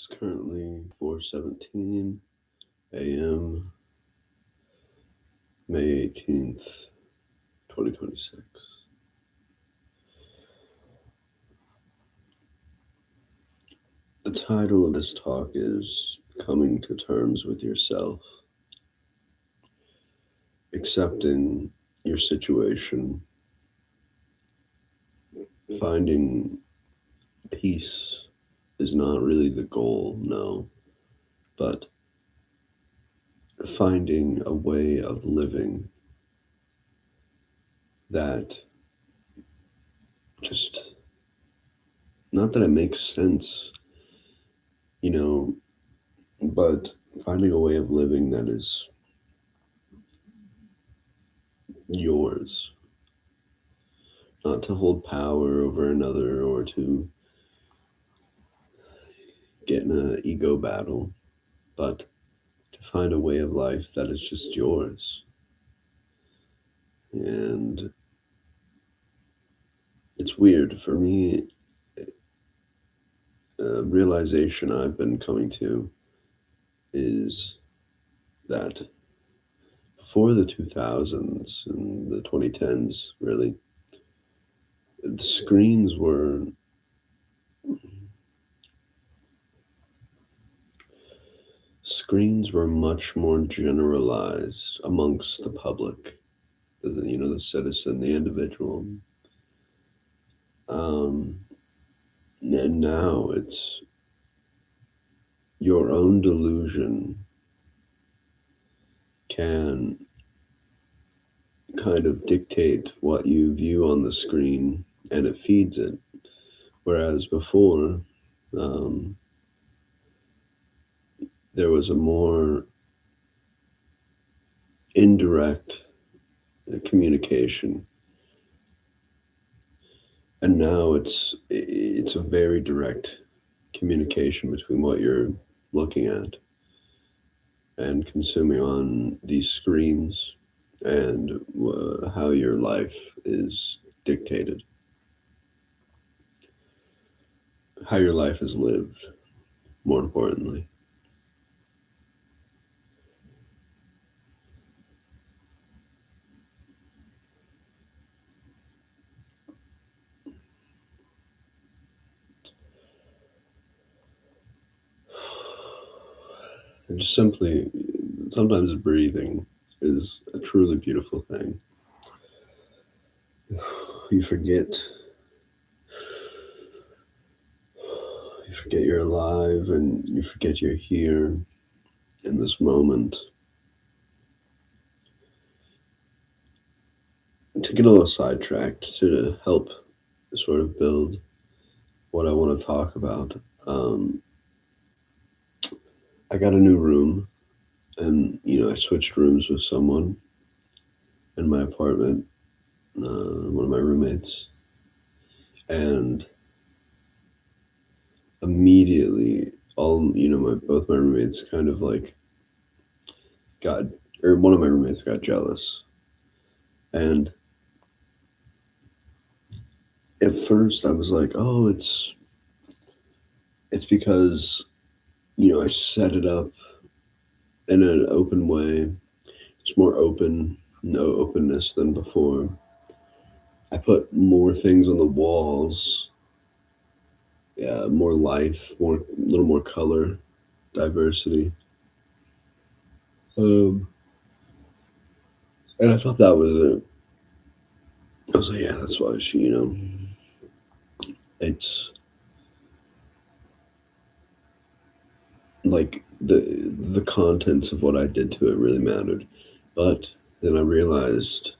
It's currently 4:17 a.m., May 18th, 2026. The title of this talk is Coming to Terms with Yourself, accepting your situation, finding peace is not really the goal, no, but finding a way of living that just, not that it makes sense, you know, but finding a way of living that is yours, not to hold power over another or to get in an ego battle, but to find a way of life that is just yours. And it's weird for me, a realization I've been coming to is that before the 2000s and the 2010s, really, the screens were much more generalized amongst the public, the citizen, the individual. Um, and now it's your own delusion can kind of dictate what you view on the screen and it feeds it. Whereas before, um, there was a more indirect communication, and now it's a very direct communication between what you're looking at and consuming on these screens and how your life is dictated, how your life is lived, more importantly. And just simply, sometimes breathing is a truly beautiful thing. You forget, you forget you're alive and you forget you're here in this moment. To get a little sidetracked, to help sort of build what I want to talk about, I got a new room, and I switched rooms with someone in my apartment, one of my roommates, and immediately all my both my roommates kind of like got, or one of my roommates got jealous. And at first I was like, oh, it's because I set it up in an open way. It's more open, no openness than before. I put more things on the walls, yeah, more life, more, a little more color, diversity. Um, and I thought that was it. I was like, yeah, that's why it's like the contents of what I did to it really mattered. But then I realized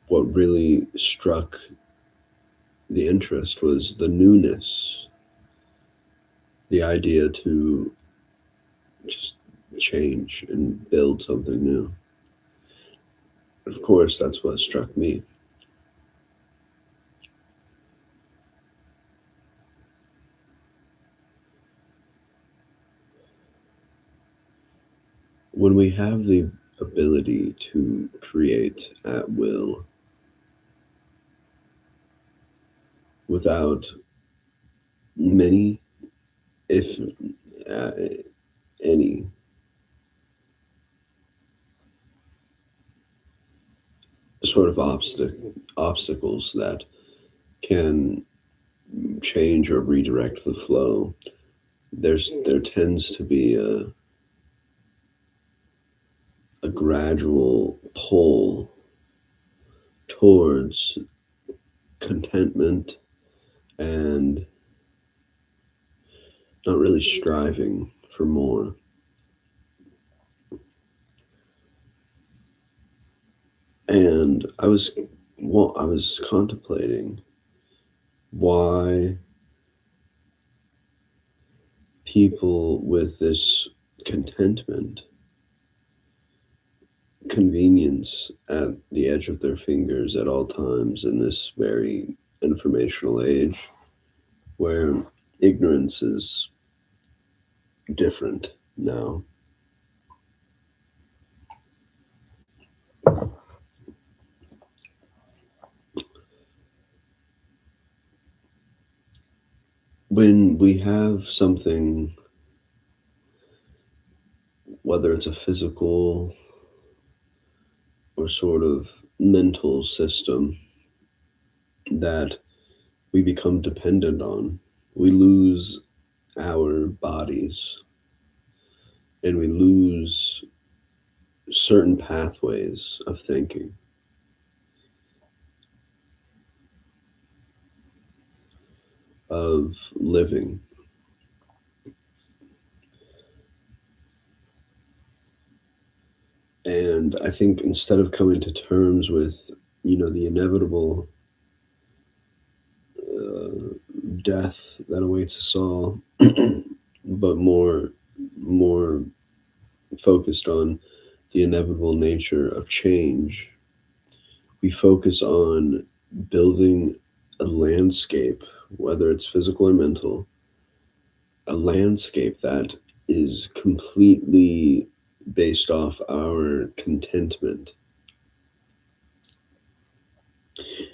what really struck the interest was the newness, the idea to just change and build something new. Of course, that's what struck me. When we have the ability to create at will without many if any sort of obstacles that can change or redirect the flow, there tends to be a gradual pull towards contentment and not really striving for more. And I was contemplating why people with this contentment, convenience at the edge of their fingers at all times in this very informational age where ignorance is different now. When we have something, whether it's a physical or sort of mental system that we become dependent on, we lose our bodies and we lose certain pathways of thinking, of living. And I think instead of coming to terms with, the inevitable death that awaits us all, but more focused on the inevitable nature of change, we focus on building a landscape, whether it's physical or mental, a landscape that is completely based off our contentment.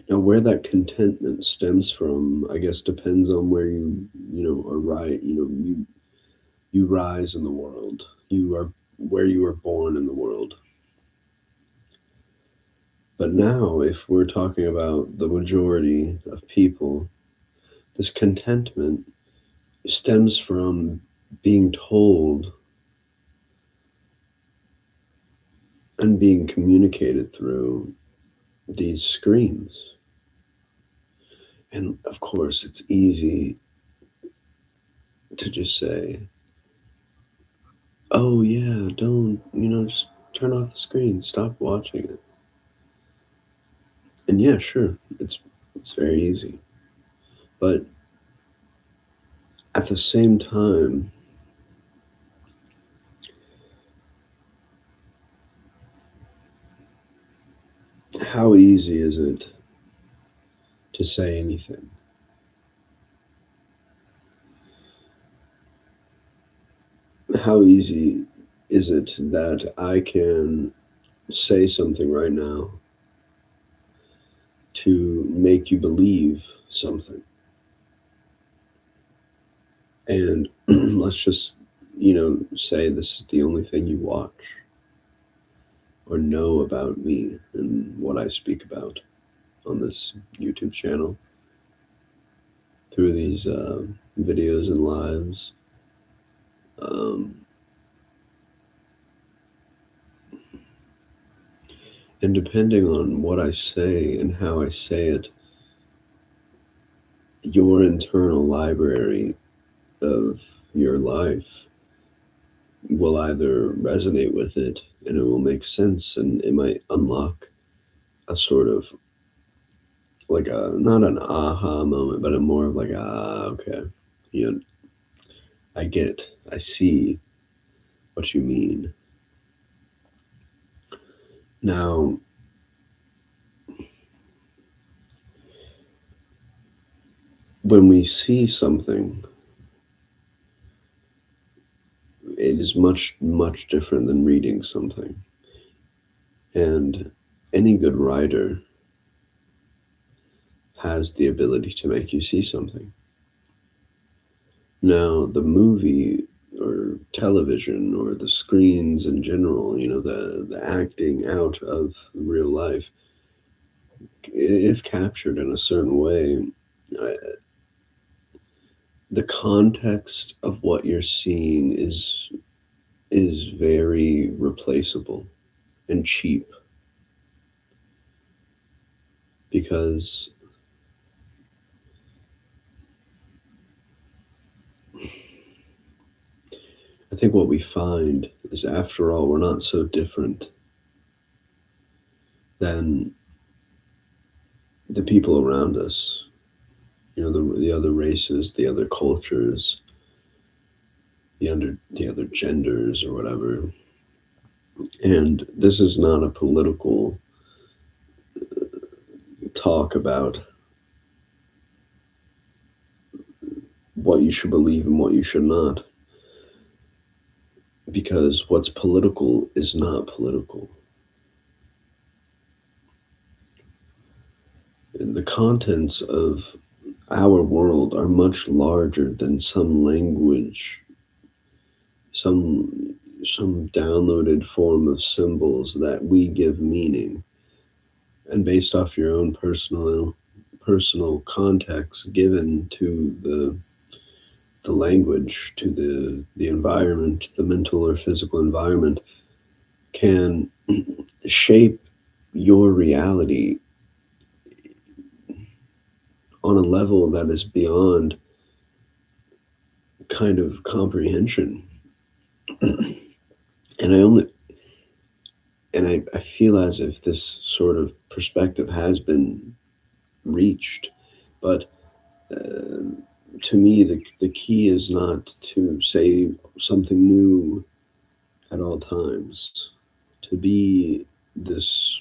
Now, where that contentment stems from, I guess, depends on where are right. You rise in the world. You are where you were born in the world. But now, if we're talking about the majority of people, this contentment stems from being told and being communicated through these screens. And of course, it's easy to just say, oh, yeah, don't, just turn off the screen, stop watching it. And yeah, sure, it's very easy. But at the same time, how easy is it to say anything? How easy is it that I can say something right now to make you believe something? And let's just, say this is the only thing you watch or know about me and what I speak about on this YouTube channel through these videos and lives. Um, and depending on what I say and how I say it, your internal library of your life will either resonate with it and it will make sense and it might unlock a sort of like a not an aha moment, but a more of like okay, you know, I see what you mean. Now, when we see something, it is much different than reading something. And any good writer has the ability to make you see something. Now, the movie or television or the screens in general, the acting out of real life, if captured in a certain way, I, the context of what you're seeing is very replaceable and cheap because I think what we find is, after all, we're not so different than the people around us. The other races, the other cultures, the other genders or whatever. And this is not a political talk about what you should believe and what you should not, because what's political is not political. And the contents of our world are much larger than some language, some downloaded form of symbols that we give meaning, and based off your own personal context given to the language, to the environment, the mental or physical environment, can shape your reality on a level that is beyond kind of comprehension. And I feel as if this sort of perspective has been reached, but to me, the key is not to say something new at all times, to be this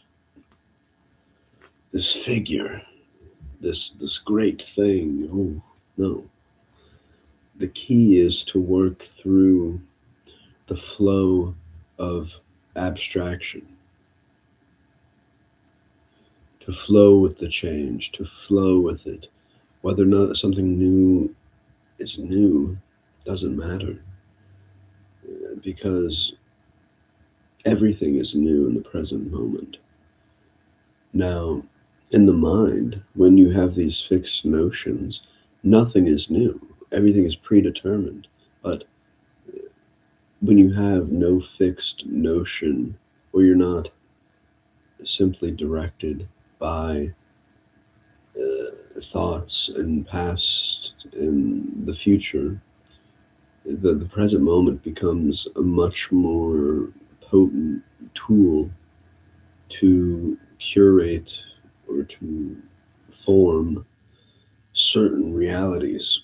figure, this great thing. Oh no, the key is to work through the flow of abstraction, to flow with the change, to flow with it. Whether or not something new is new doesn't matter, because everything is new in the present moment. Now, in the mind, when you have these fixed notions, nothing is new. Everything is predetermined. But when you have no fixed notion, or you're not simply directed by thoughts and past and the future, the present moment becomes a much more potent tool to curate or to form certain realities.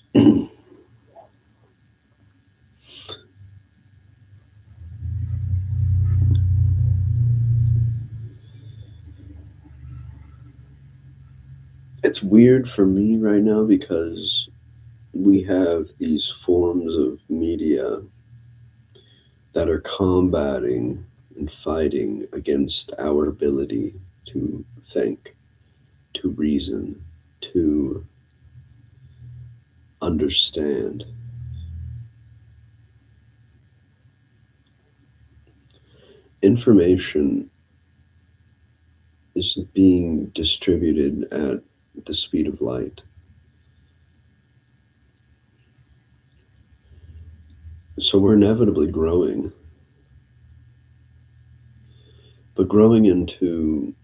It's weird for me right now because we have these forms of media that are combating and fighting against our ability to think, to reason, to understand. Information is being distributed at the speed of light. So we're inevitably growing, but growing into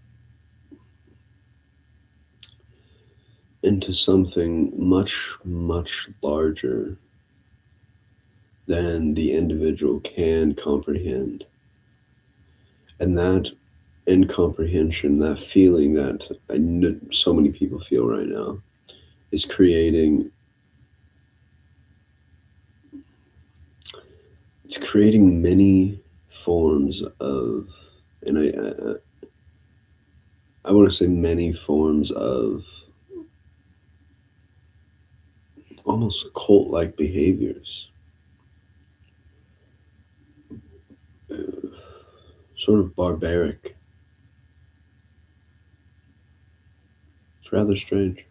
something much, much larger than the individual can comprehend. And that incomprehension, that feeling that so many people feel right now, is creating it's creating many forms of, and I want to say many forms of almost cult-like behaviors, sort of barbaric. It's rather strange.